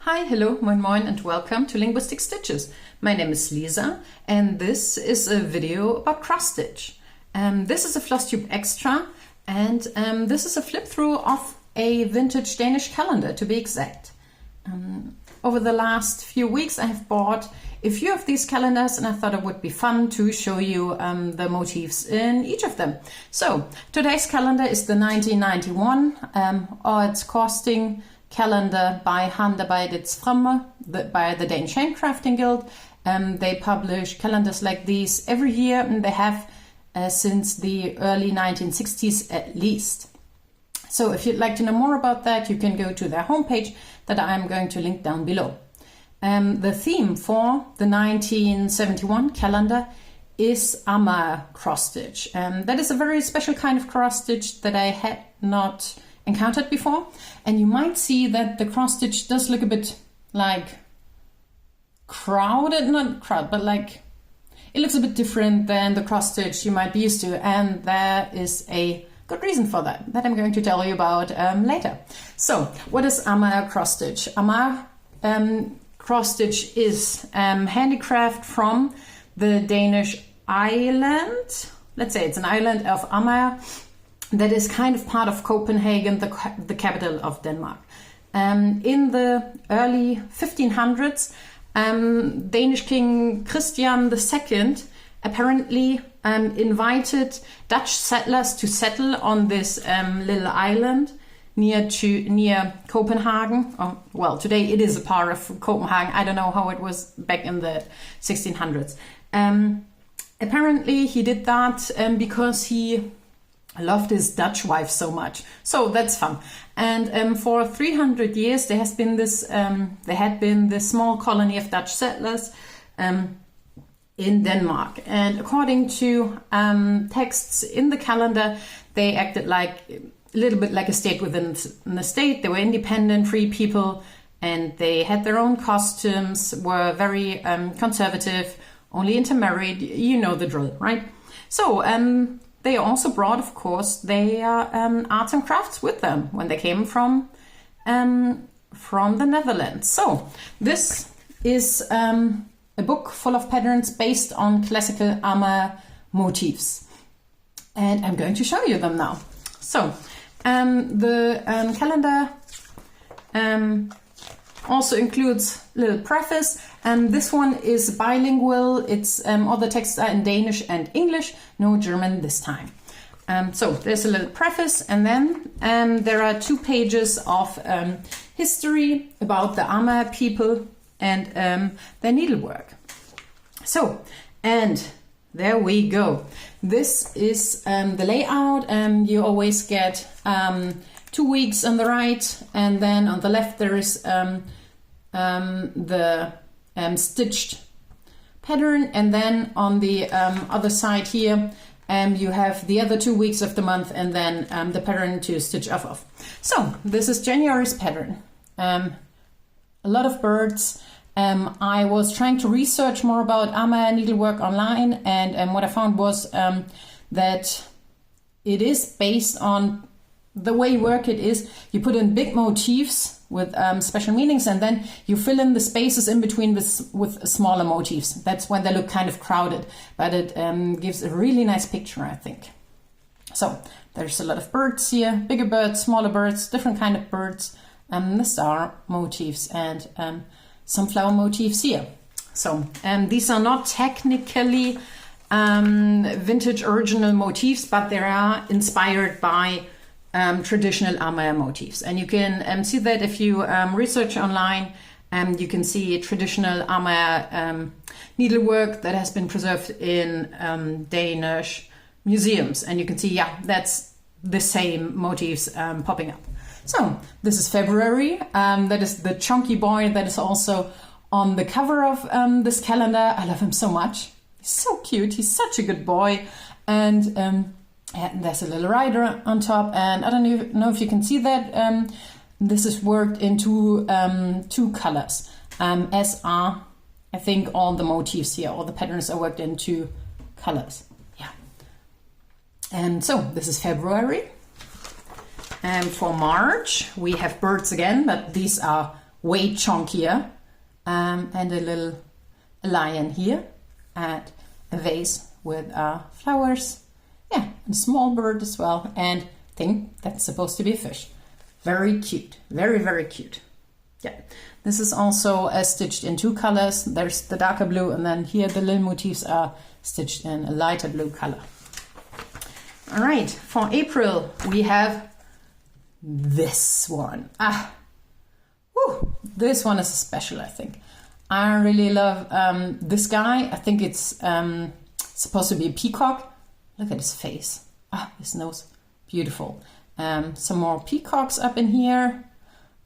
Hi, hello, moin moin, and welcome to Linguistic Stitches. My name is Lisa, and this is a video about cross stitch. This is a Flosstube extra, and this is a flip through of a vintage Danish calendar, to be exact. Over the last few weeks, I have bought a few of these calendars, and I thought it would be fun to show you the motifs in each of them. So today's calendar is the 1991 Aarets Korssting calendar by Haandarbejdets Fremme, by the Danish Handcrafting Guild. They publish calendars like these every year, and they have since the early 1960s at least. So if you'd like to know more about that, you can go to their homepage that I'm going to link down below. The theme for the 1971 calendar is Amager cross stitch. That is a very special kind of cross stitch that I had not encountered before, and you might see that the cross stitch does look a bit like crowded, not crowded, but like it looks a bit different than the cross stitch you might be used to, and there is a good reason for that I'm going to tell you about later. So what is Amager cross stitch? Amager cross stitch is handicraft from the Danish island, let's say it's an island of Amager, that is kind of part of Copenhagen, the capital of Denmark. In the early 1500s, Danish King Christian II apparently invited Dutch settlers to settle on this little island near Copenhagen. Oh, well, today it is a part of Copenhagen. I don't know how it was back in the 1600s. Apparently he did that because he loved his Dutch wife so much. So that's fun. And for 300 years there had been this small colony of Dutch settlers in Denmark. And according to texts in the calendar, they acted like a little bit like a state within the state. They were independent, free people, and they had their own costumes, were very conservative, only intermarried. You know the drill, right? So they also brought, of course, their arts and crafts with them when they came from the Netherlands. So this is a book full of patterns based on classical Amager motifs, and I'm going to show you them now. So the calendar also includes a little preface, and this one is bilingual. It's all the texts are in Danish and English, no German this time. So there's a little preface, and then there are 2 pages of history about the Amager people and their needlework. So, and there we go. This is the layout. You always get 2 weeks on the right, and then on the left there is the stitched pattern, and then on the other side here you have the other 2 weeks of the month, and then the pattern to stitch off of. So this is January's pattern. A lot of birds. I was trying to research more about Amager needlework online, and what I found was that it is based on the way you work. It is you put in big motifs with special meanings, and then you fill in the spaces in between with smaller motifs. That's when they look kind of crowded, but it gives a really nice picture, I think. So there's a lot of birds here, bigger birds, smaller birds, different kind of birds, the star motifs, and some flower motifs here. So these are not technically vintage original motifs, but they are inspired by traditional Amager motifs, and you can see that if you research online. You can see traditional Amager needlework that has been preserved in Danish museums, and you can see, yeah, that's the same motifs popping up. So this is February. That is the chunky boy that is also on the cover of this calendar. I love him so much. He's so cute. He's such a good boy, and there's a little rider on top, and I don't know if you can see that. This is worked into 2 colors, as are, I think, all the motifs here. All the patterns are worked in 2 colors. Yeah. And so this is February. And for March, we have birds again, but these are way chunkier. And a little lion here, and a vase with flowers. Yeah, and a small bird as well, and I think that's supposed to be a fish. Very cute, very, very cute. Yeah, this is also stitched in 2 colors. There's the darker blue, and then here the little motifs are stitched in a lighter blue color. All right, for April we have this one. Whew, this one is special, I think. I really love this guy. I think it's supposed to be a peacock. Look at his face. His nose, beautiful. Some more peacocks up in here.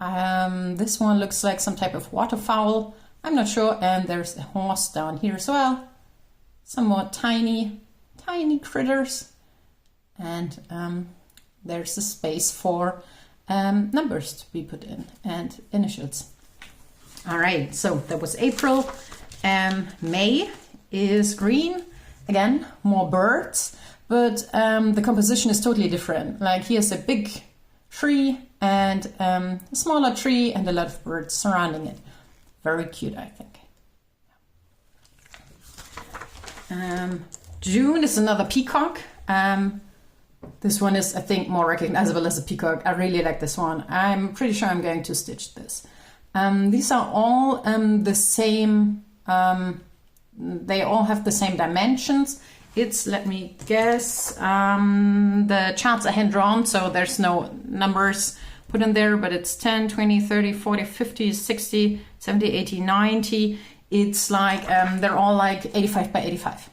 This one looks like some type of waterfowl. I'm not sure. And there's a horse down here as well. Some more tiny, tiny critters. And there's a space for numbers to be put in and initials. All right, so that was April. May is green. Again, more birds, but the composition is totally different. Like here's a big tree and a smaller tree and a lot of birds surrounding it. Very cute, I think. June is another peacock. This one is, I think, more recognizable as a peacock. I really like this one. I'm pretty sure I'm going to stitch this. These are all the same, they all have the same dimensions. It's, let me guess, the charts are hand drawn, so there's no numbers put in there, but it's 10, 20, 30, 40, 50, 60, 70, 80, 90. It's like, they're all like 85 by 85.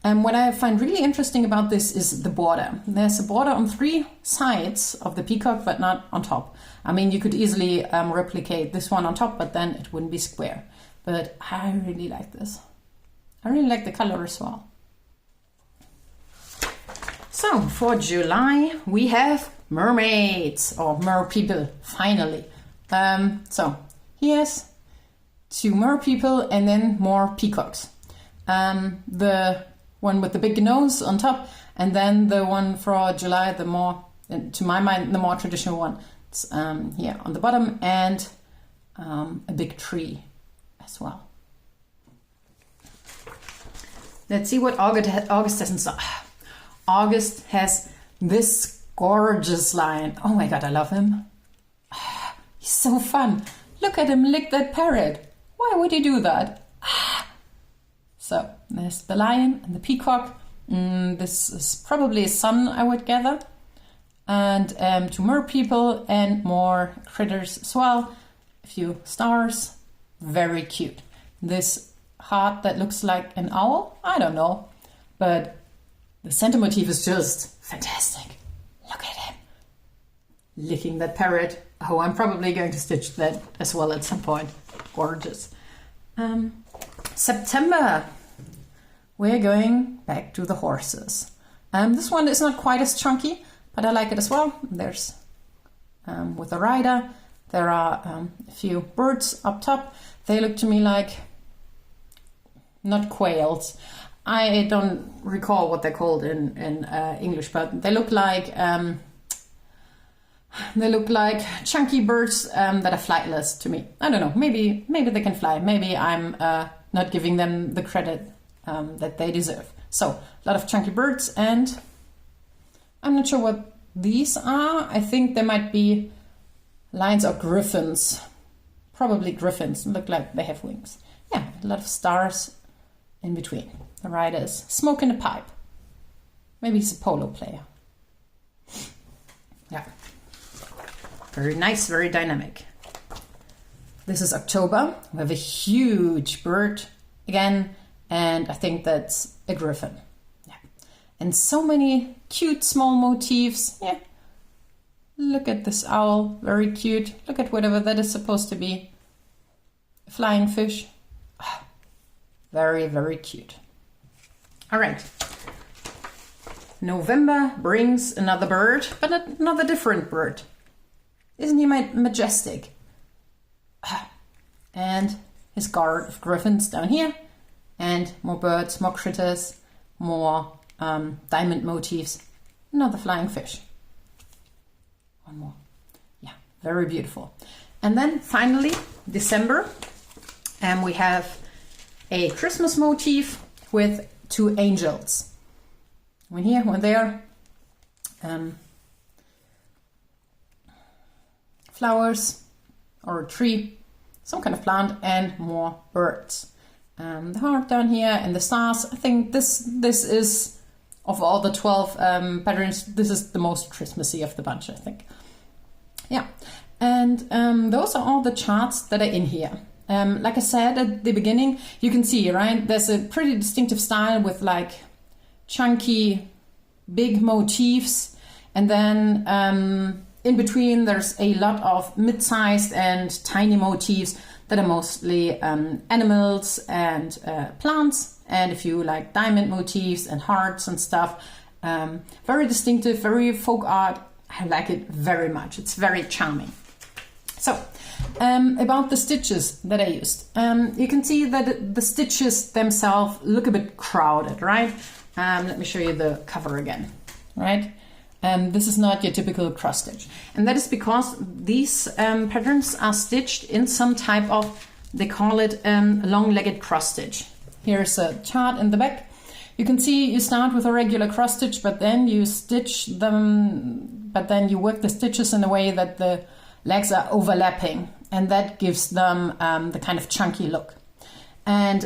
And what I find really interesting about this is the border. There's a border on 3 sides of the peacock, but not on top. I mean, you could easily replicate this one on top, but then it wouldn't be square. But I really like this. I really like the color as well. So for July, we have mermaids or mer people, finally. So here's 2 mer people and then more peacocks. The one with the big nose on top, and then the one for July, the more, to my mind, the more traditional one. It's here on the bottom, and a big tree as well. Let's see what August has in store. August has this gorgeous lion. Oh my god, I love him. He's so fun. Look at him lick that parrot. Why would he do that? So there's the lion and the peacock. This is probably a sun, I would gather. And 2 mer people and more critters as well. A few stars. Very cute. This heart that looks like an owl. I don't know. But the center motif is just fantastic. Look at him. Licking that parrot. Oh, I'm probably going to stitch that as well at some point. Gorgeous. September. We're going back to the horses. This one is not quite as chunky, but I like it as well. There's, with a rider, there are a few birds up top. They look to me like, not quails. I don't recall what they're called in English, but they look like chunky birds that are flightless to me. I don't know. Maybe they can fly. Maybe I'm not giving them the credit that they deserve. So a lot of chunky birds, and I'm not sure what these are. I think they might be lions or griffins. Probably griffins. Look like they have wings. Yeah, a lot of stars in between. The rider is smoking a pipe. Maybe he's a polo player. Yeah. Very nice, very dynamic. This is October. We have a huge bird again, and I think that's a griffin. Yeah. And so many cute small motifs. Yeah. Look at this owl, very cute. Look at whatever that is supposed to be. A flying fish. Very, very cute. All right. November brings another bird, but another different bird. Isn't he majestic? And his guard of griffins down here. And more birds, more critters, more diamond motifs. Another flying fish. One more. Yeah, very beautiful. And then finally, December, and we have a Christmas motif with 2 angels. One here, one there. Flowers or a tree, some kind of plant, and more birds. The heart down here and the stars. I think this is, of all the 12 patterns, this is the most Christmassy of the bunch, I think. Yeah, and those are all the charts that are in here. Like I said at the beginning, you can see, right, there's a pretty distinctive style with like chunky, big motifs, and then in between there's a lot of mid-sized and tiny motifs that are mostly animals and plants, and a few like diamond motifs and hearts and stuff. Very distinctive, very folk art. I like it very much. It's very charming. So, about the stitches that I used. You can see that the stitches themselves look a bit crowded, right? Let me show you the cover again, right? This is not your typical cross stitch. And that is because these patterns are stitched in some type of, they call it long-legged cross stitch. Here's a chart in the back. You can see you start with a regular cross stitch, but then you stitch them, but then you work the stitches in a way that the legs are overlapping, and that gives them the kind of chunky look. And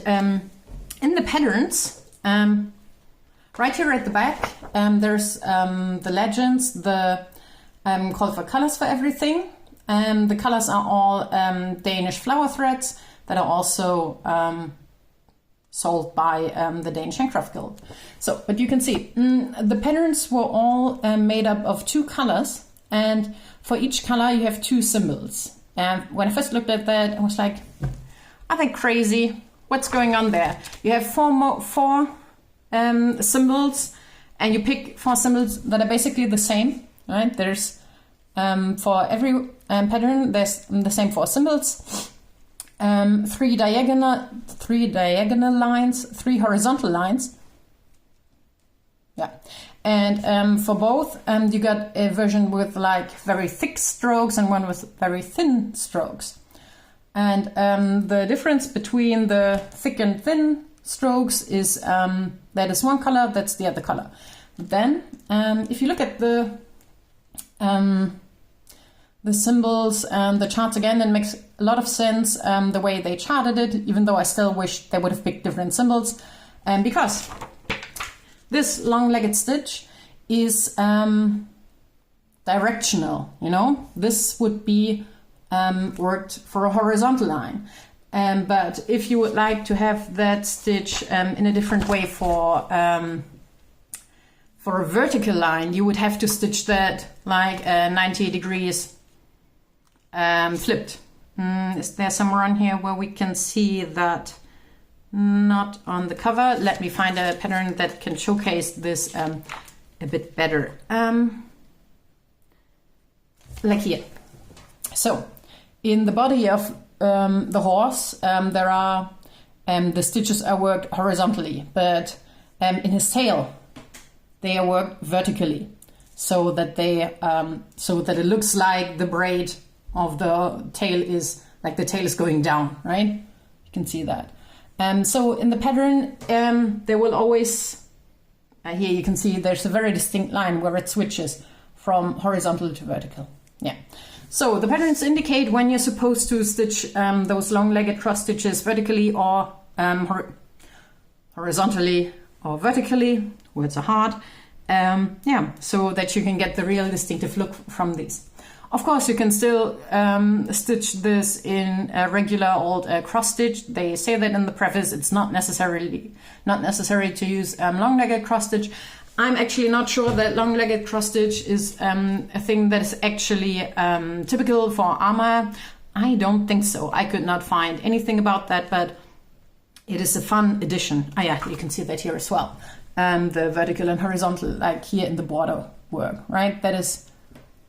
in the patterns, right here at the back, there's the legends, the call for colors for everything. The colors are all Danish flower threads that are also sold by the Danish Handcraft Guild. So, but you can see the patterns were all made up of 2 colors, and for each color you have 2 symbols. And when I first looked at that, I was like, are they crazy? What's going on there? You have four symbols, and you pick 4 symbols that are basically the same, right? There's for every pattern there's the same 4 symbols, 3 diagonal lines, 3 horizontal lines. Yeah, and for both you got a version with like very thick strokes and one with very thin strokes. And the difference between the thick and thin strokes is that is one color, that's the other color. Then if you look at the symbols and the charts again, it makes a lot of sense the way they charted it, even though I still wish they would have picked different symbols, because this long-legged stitch is directional, you know. This would be worked for a horizontal line. But if you would like to have that stitch in a different way for a vertical line, you would have to stitch that like 90 degrees flipped. Is there somewhere on here where we can see that? Not on the cover. Let me find a pattern that can showcase this a bit better. Like here. So, in the body of the horse, there are the stitches are worked horizontally, but in his tail, they are worked vertically, so that they so that it looks like the braid of the tail is like the tail is going down, right? You can see that. So in the pattern, there will always here you can see there's a very distinct line where it switches from horizontal to vertical. Yeah. So the patterns indicate when you're supposed to stitch those long-legged cross stitches vertically or horizontally or vertically. Words are hard. Yeah, so that you can get the real distinctive look from these. Of course, you can still stitch this in a regular old cross stitch. They say that in the preface. It's not necessary to use long-legged cross stitch. I'm actually not sure that long-legged cross stitch is a thing that is actually typical for Amager. I don't think so. I could not find anything about that, but it is a fun addition. Ah, yeah, you can see that here as well. The vertical and horizontal, like here in the border work, right? That is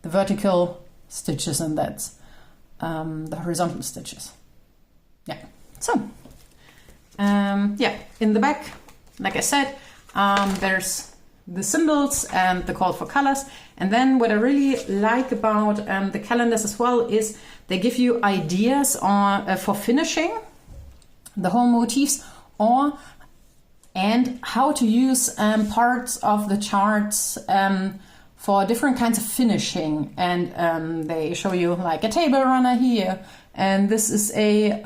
the vertical stitches, and that's the horizontal stitches. Yeah. So, yeah, in the back, like I said, there's the symbols and the call for colors. And then what I really like about the calendars as well is They give you ideas on for finishing the whole motifs, and how to use parts of the charts for different kinds of finishing. And they show you like a table runner here, and this is a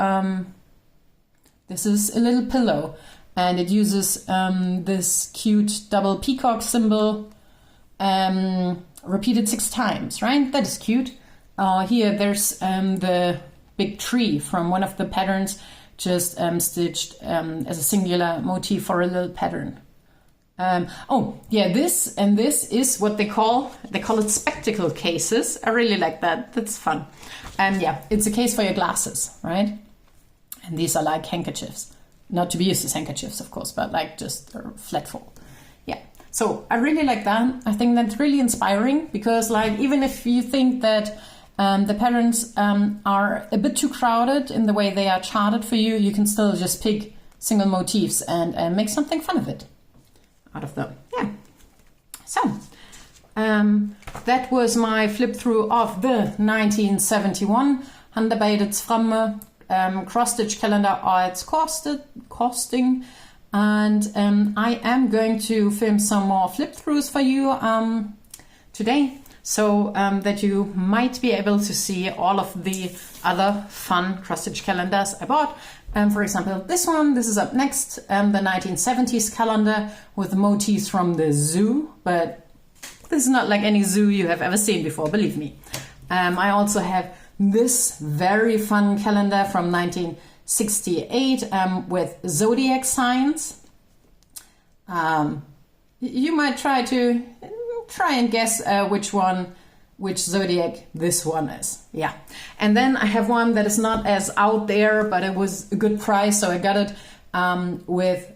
little pillow, and it uses this cute double peacock symbol repeated 6 times, right? That is cute. Here there's the big tree from one of the patterns, just stitched as a singular motif for a little pattern. Oh yeah, this is what they call it spectacle cases. I really like that. That's fun. Yeah, it's a case for your glasses, right? And these are like handkerchiefs, not to be used as handkerchiefs, of course, but like just flat fold. Yeah. So I really like that. I think that's really inspiring, because like even if you think that the patterns are a bit too crowded in the way they are charted for you, you can still just pick single motifs and make something fun of it out of them. Yeah. So that was my flip through of the 1971 Haandarbejdets Fremme cross stitch calendar Aarets Korssting, and I am going to film some more flip throughs for you today, so that you might be able to see all of the other fun cross-stitch calendars I bought. For example, this is up next, the 1970s calendar with motifs from the zoo, but this is not like any zoo you have ever seen before, believe me. I also have this very fun calendar from 1968 with zodiac signs. You might try and guess which zodiac this one is. Yeah. And then I have one that is not as out there, but it was a good price, so I got it with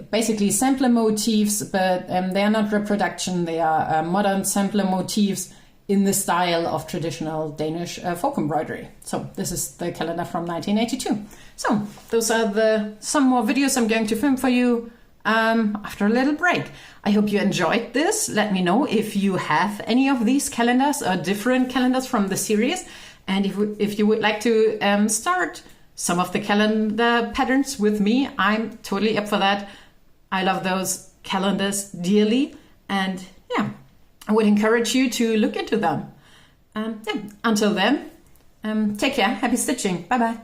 basically sampler motifs, but they are not reproduction. They are modern sampler motifs in the style of traditional Danish folk embroidery. So this is the calendar from 1982. So those are some more videos I'm going to film for you after a little break. I hope you enjoyed this. Let me know if you have any of these calendars or different calendars from the series, and if you would like to start some of the calendar patterns with me, I'm totally up for that. I love those calendars dearly, and yeah, I would encourage you to look into them. Yeah. Until then, take care, happy stitching, bye bye.